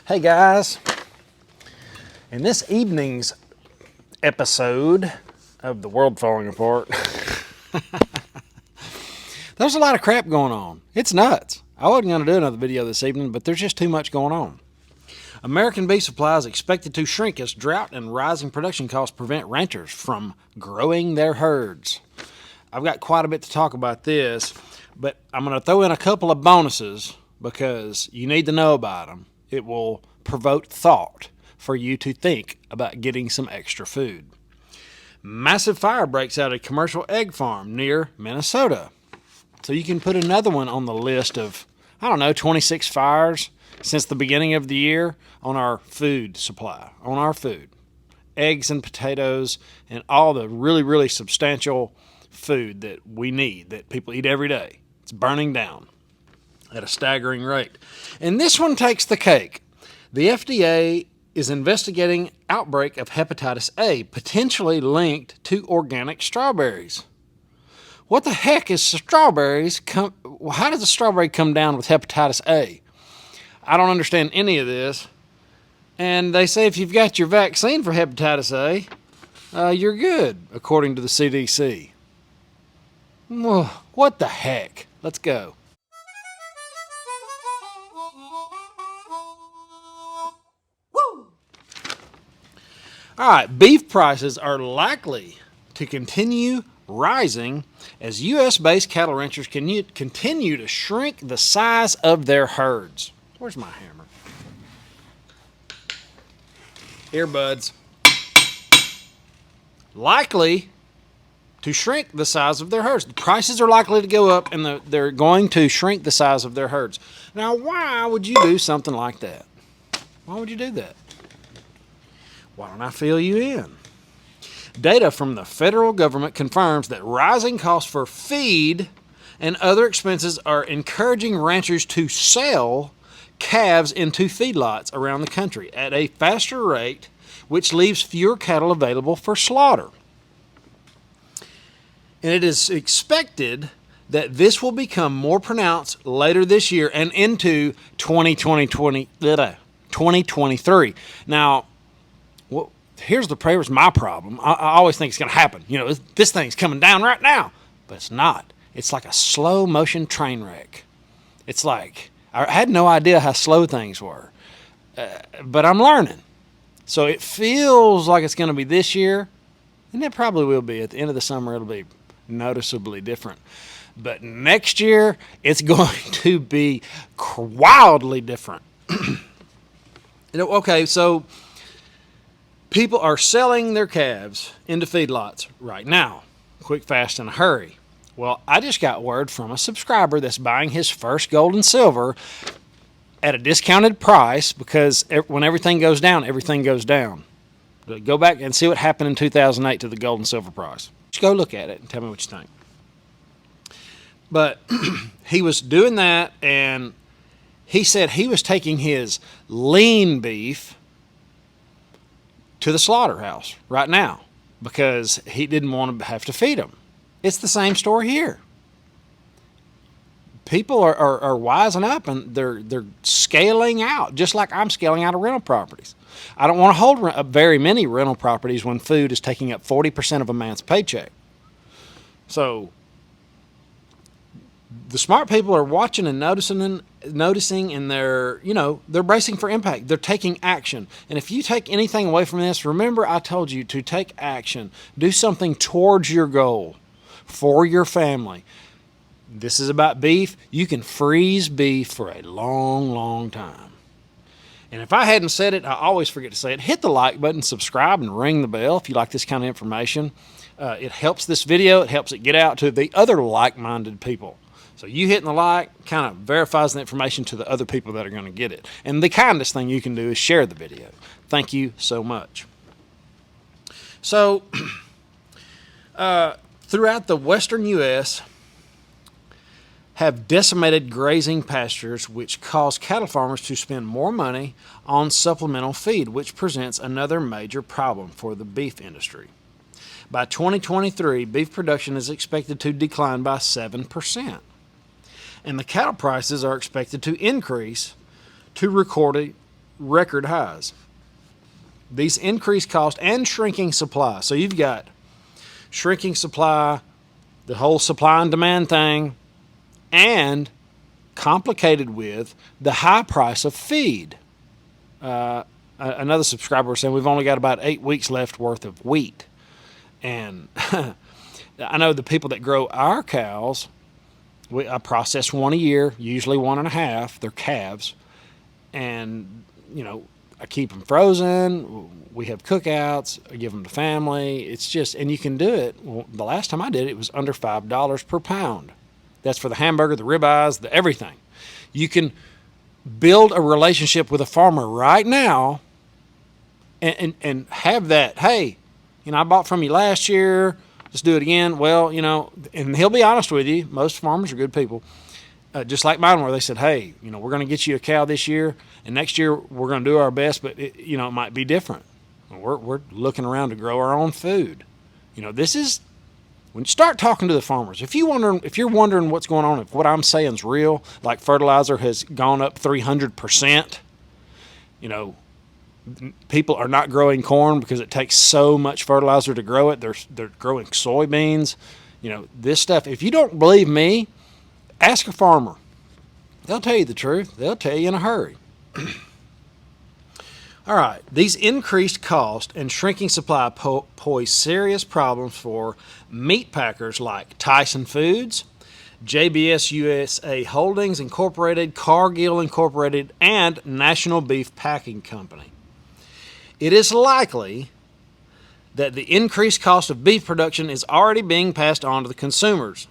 Hey guys, in this evening's episode of The World Falling Apart, there's a lot of crap going on. It's nuts. I wasn't going to do another video this evening, but there's just too much going on. American beef supply is expected to shrink as drought and rising production costs prevent ranchers from growing their herds. I've got quite a bit to talk about this, but I'm going to throw in a couple of bonuses because you need to know about them. It will provoke thought for you to think about getting some extra food. Massive fire breaks out at a commercial egg farm near Minnesota. So you can put another one on the list of, 26 fires since the beginning of the year on our food supply, on our food. Eggs and potatoes and all the really, really substantial food that we need, that people eat every day. It's burning down at a staggering rate. And this one takes the cake. The FDA is investigating outbreak of hepatitis A, potentially linked to organic strawberries. What the heck is strawberries? How does a strawberry come down with hepatitis A? I don't understand any of this. And they say if you've got your vaccine for hepatitis A, you're good, according to the CDC. What the heck? Let's go. All right, beef prices are likely to continue rising as U.S.-based cattle ranchers continue to shrink the size of their herds. Where's my hammer? Earbuds. Likely to shrink the size of their herds. The prices are likely to go up, and they're going to shrink the size of their herds. Now, why would you do something like that? Why would you do that? Why don't I fill you in? Data from the federal government confirms that rising costs for feed and other expenses are encouraging ranchers to sell calves into feedlots around the country at a faster rate, which leaves fewer cattle available for slaughter. And it is expected that this will become more pronounced later this year and into 2023. Now, here's my problem. I always think it's going to happen. This thing's coming down right now. But it's not. It's like a slow motion train wreck. It's like, I had no idea how slow things were. But I'm learning. So it feels like it's going to be this year. And it probably will be. At the end of the summer, it'll be noticeably different. But next year, it's going to be wildly different. Okay, so people are selling their calves into feedlots right now, quick, fast, in a hurry. Well, I just got word from a subscriber that's buying his first gold and silver at a discounted price because when everything goes down, everything goes down. Go back and see what happened in 2008 to the gold and silver price. Just go look at it and tell me what you think. But he was doing that, and he said he was taking his lean beef to the slaughterhouse right now because he didn't want to have to feed them. It's the same story here. People are wising up, and they're scaling out, just like I'm scaling out of rental properties. I don't want to hold very many rental properties when food is taking up 40% of a man's paycheck. So the smart people are watching and noticing, and they're bracing for impact. They're taking action. And if you take anything away from this, remember I told you to take action. Do something towards your goal for your family. This is about beef. You can freeze beef for a long, long time. And if I hadn't said it, I always forget to say it. Hit the like button, subscribe, and ring the bell if you like this kind of information. It helps this video. It helps it get out to the other like-minded people. So you hitting the like kind of verifies the information to the other people that are going to get it. And the kindest thing you can do is share the video. Thank you so much. So throughout the western U.S., have decimated grazing pastures, which cause cattle farmers to spend more money on supplemental feed, which presents another major problem for the beef industry. By 2023, beef production is expected to decline by 7%. And the cattle prices are expected to increase to record highs. These increased costs and shrinking supply. So you've got shrinking supply, the whole supply and demand thing, and complicated with the high price of feed. Another subscriber was saying we've only got about 8 weeks left worth of wheat. And I know the people that grow our cows, I process one a year, usually 1.5. They're calves. And, I keep them frozen. We have cookouts. I give them to family. It's just, and you can do it. Well, the last time I did it, it was under $5 per pound. That's for the hamburger, the ribeyes, the everything. You can build a relationship with a farmer right now and have that, hey, I bought from you last year. Let's do it again. Well, and he'll be honest with you. Most farmers are good people. Just like mine were. They said, hey, we're going to get you a cow this year, and next year we're going to do our best, but it might be different. We're looking around to grow our own food. This is when you start talking to the farmers. If you're wondering what's going on, if what I'm saying is real, like fertilizer has gone up 300%, people are not growing corn because it takes so much fertilizer to grow it. They're growing soybeans. This stuff. If you don't believe me, ask a farmer. They'll tell you the truth. They'll tell you in a hurry. All right. These increased costs and shrinking supply pose serious problems for meat packers like Tyson Foods, JBS USA Holdings Incorporated, Cargill Incorporated, and National Beef Packing Company. It is likely that the increased cost of beef production is already being passed on to the consumers.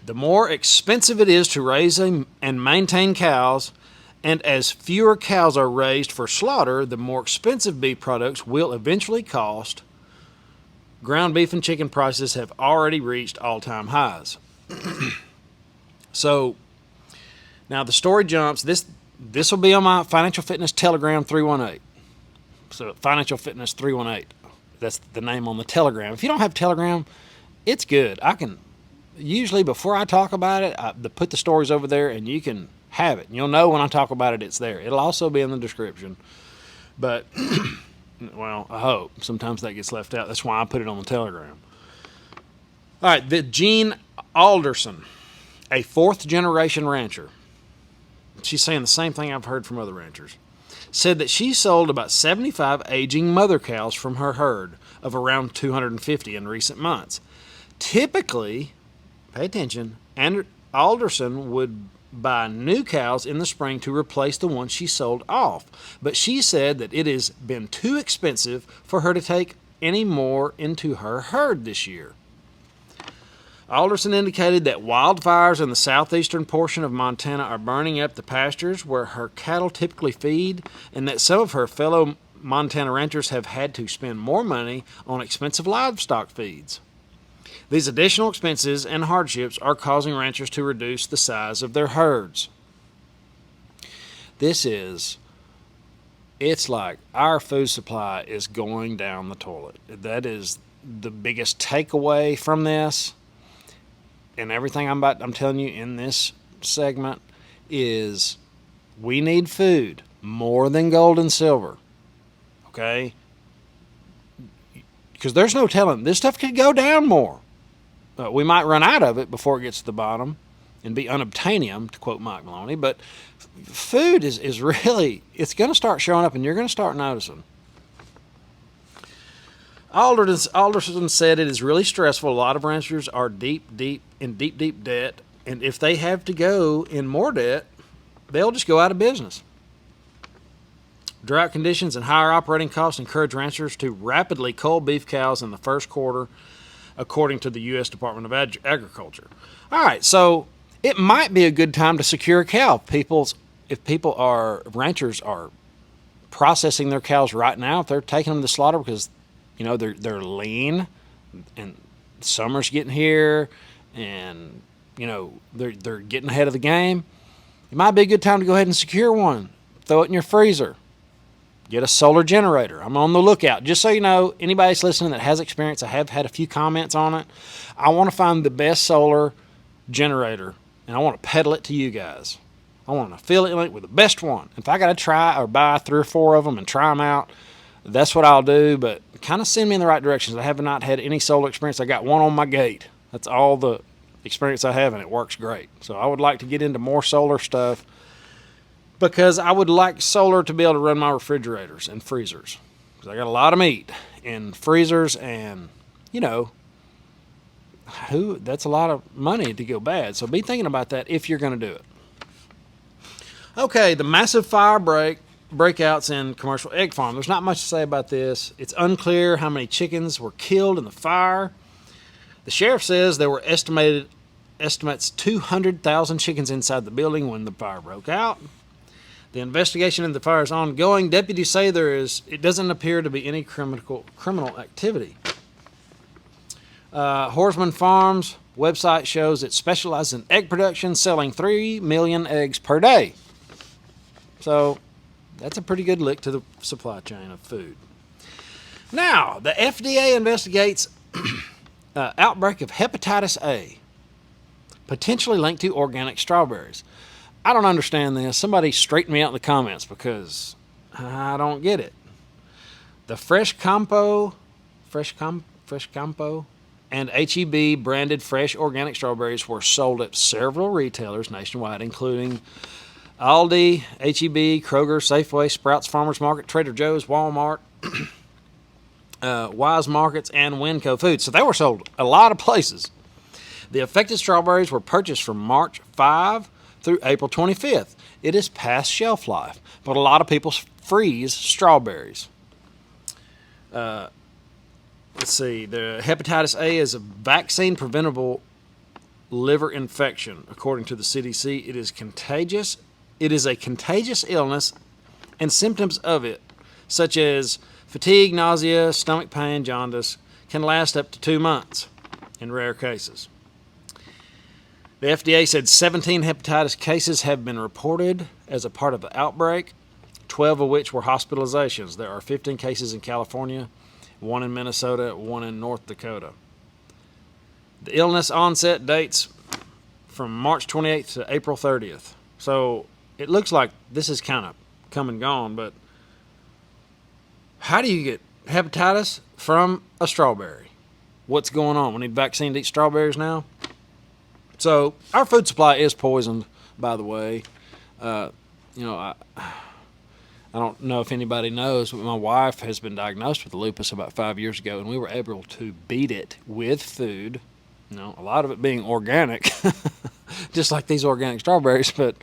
The more expensive it is to raise and maintain cows, and as fewer cows are raised for slaughter, the more expensive beef products will eventually cost. Ground beef and chicken prices have already reached all-time highs. So, now the story jumps. This will be on my Financial Fitness Telegram 318. So, Financial Fitness 318. That's the name on the Telegram. If you don't have Telegram, it's good. Usually before I talk about it, I put the stories over there and you can have it. You'll know when I talk about it, it's there. It'll also be in the description. But, well, I hope. Sometimes that gets left out. That's why I put it on the Telegram. All right, the Jean Alderson, a fourth-generation rancher. She's saying the same thing I've heard from other ranchers. Said that she sold about 75 aging mother cows from her herd of around 250 in recent months. Typically, pay attention, and Alderson would buy new cows in the spring to replace the ones she sold off. But she said that it has been too expensive for her to take any more into her herd this year. Alderson indicated that wildfires in the southeastern portion of Montana are burning up the pastures where her cattle typically feed, and that some of her fellow Montana ranchers have had to spend more money on expensive livestock feeds. These additional expenses and hardships are causing ranchers to reduce the size of their herds. It's like our food supply is going down the toilet. That is the biggest takeaway from this. And everything I'm telling you in this segment is we need food more than gold and silver. Okay? Because there's no telling. This stuff could go down more. We might run out of it before it gets to the bottom and be unobtainium, to quote Mike Maloney. But food is really, it's going to start showing up and you're going to start noticing. Alderson said it is really stressful. A lot of ranchers are deep debt. And if they have to go in more debt, they'll just go out of business. Drought conditions and higher operating costs encourage ranchers to rapidly cull beef cows in the first quarter, according to the U.S. Department of Agriculture. All right, so it might be a good time to secure a cow. Ranchers are processing their cows right now, if they're taking them to slaughter because they're lean and summer's getting here and they're getting ahead of the game, it might be a good time to go ahead and secure one. Throw it in your freezer. Get a solar generator. I'm on the lookout. Just so you know, anybody that's listening that has experience, I have had a few comments on it. I want to find the best solar generator, and I want to peddle it to you guys. I want an affiliate link with the best one. If I got to try or buy 3 or 4 of them and try them out, that's what I'll do. But kind of send me in the right directions. I have not had any solar experience. I got one on my gate. That's all the experience I have, and it works great. So I would like to get into more solar stuff because I would like solar to be able to run my refrigerators and freezers. Because I got a lot of meat in freezers, and, you know, that's a lot of money to go bad. So be thinking about that if you're going to do it. Okay, the massive fire breakouts in commercial egg farm. There's not much to say about this. It's unclear how many chickens were killed in the fire. The sheriff says there were estimates 200,000 chickens inside the building when the fire broke out. The investigation into the fire is ongoing. Deputies say it doesn't appear to be any criminal activity. Horsman Farms website shows it specializes in egg production, selling 3 million eggs per day. So that's a pretty good lick to the supply chain of food. Now, the FDA investigates outbreak of hepatitis A, potentially linked to organic strawberries. I don't understand this. Somebody straighten me out in the comments because I don't get it. The Fresh Campo and HEB branded fresh organic strawberries were sold at several retailers nationwide, including Aldi, HEB, Kroger, Safeway, Sprouts Farmers Market, Trader Joe's, Walmart, Wise Markets, and Winco Foods. So they were sold a lot of places. The affected strawberries were purchased from March 5 through April 25th. It is past shelf life, but a lot of people freeze strawberries. Let's see. The hepatitis A is a vaccine-preventable liver infection, according to the CDC. It is contagious. It is a contagious illness, and symptoms of it, such as fatigue, nausea, stomach pain, jaundice, can last up to 2 months in rare cases. The FDA said 17 hepatitis cases have been reported as a part of the outbreak, 12 of which were hospitalizations. There are 15 cases in California, 1 in Minnesota, 1 in North Dakota. The illness onset dates from March 28th to April 30th. So it looks like this is kind of come and gone, but how do you get hepatitis from a strawberry? What's going on? We need vaccine to eat strawberries now? So our food supply is poisoned, by the way. I don't know if anybody knows, but my wife has been diagnosed with lupus about 5 years ago, and we were able to beat it with food. You know, a lot of it being organic, just like these organic strawberries, but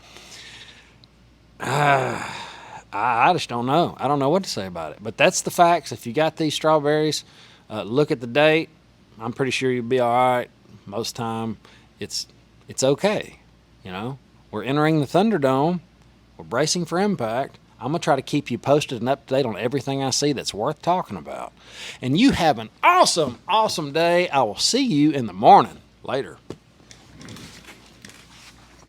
I just don't know. I don't know what to say about it. But that's the facts. If you got these strawberries, look at the date. I'm pretty sure you'll be all right. Most time, it's okay. You know, we're entering the Thunderdome. We're bracing for impact. I'm going to try to keep you posted and up to date on everything I see that's worth talking about. And you have an awesome, awesome day. I will see you in the morning. Later.